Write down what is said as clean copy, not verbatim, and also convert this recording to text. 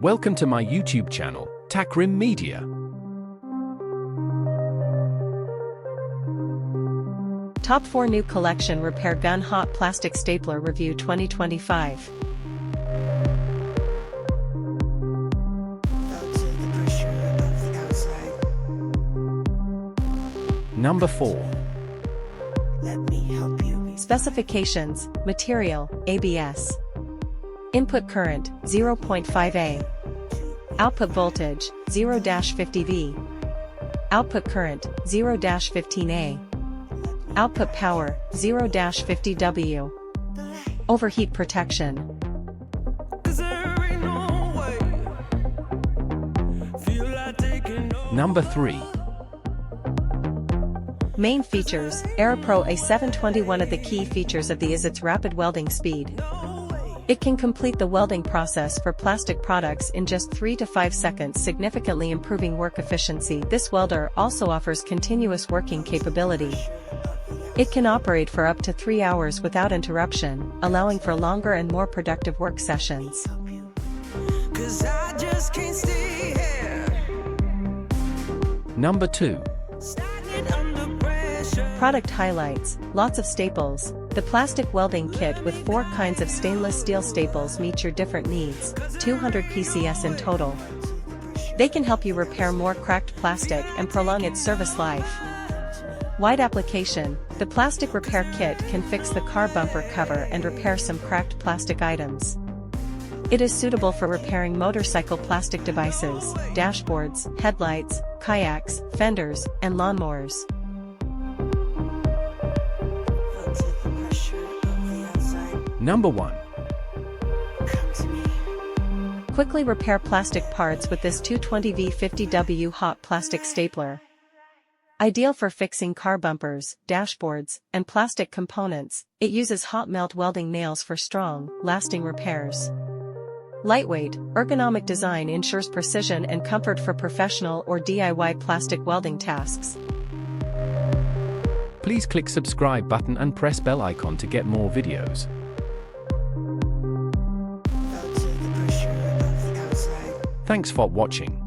Welcome to my YouTube channel, Takrim Media. Top 4 New Collection Repair Gun Hot Plastic Stapler Review 2025. Number 4. Let me help you. Specifications, Material, ABS. Input current, 0.5 A. Output voltage, 0-50 V. Output current, 0-15 A. Output power, 0-50 W. Overheat protection. Number 3. Main features, AeroPro A720. One of the key features of the is its rapid welding speed. It can complete the welding process for plastic products in just 3 to 5 seconds, significantly improving work efficiency. This welder also offers continuous working capability. It can operate for up to 3 hours without interruption, allowing for longer and more productive work sessions. Number 2. Product highlights, lots of staples. The plastic welding kit with 4 kinds of stainless steel staples meet your different needs, 200 PCS in total. They can help you repair more cracked plastic and prolong its service life. Wide application, the plastic repair kit can fix the car bumper cover and repair some cracked plastic items. It is suitable for repairing motorcycle plastic devices, dashboards, headlights, kayaks, fenders, and lawnmowers. Number 1. Quickly repair plastic parts with this 220V50W hot plastic stapler. Ideal for fixing car bumpers, dashboards, and plastic components, it uses hot melt welding nails for strong, lasting repairs. Lightweight, ergonomic design ensures precision and comfort for professional or DIY plastic welding tasks. Please click subscribe button and press bell icon to get more videos. Thanks for watching.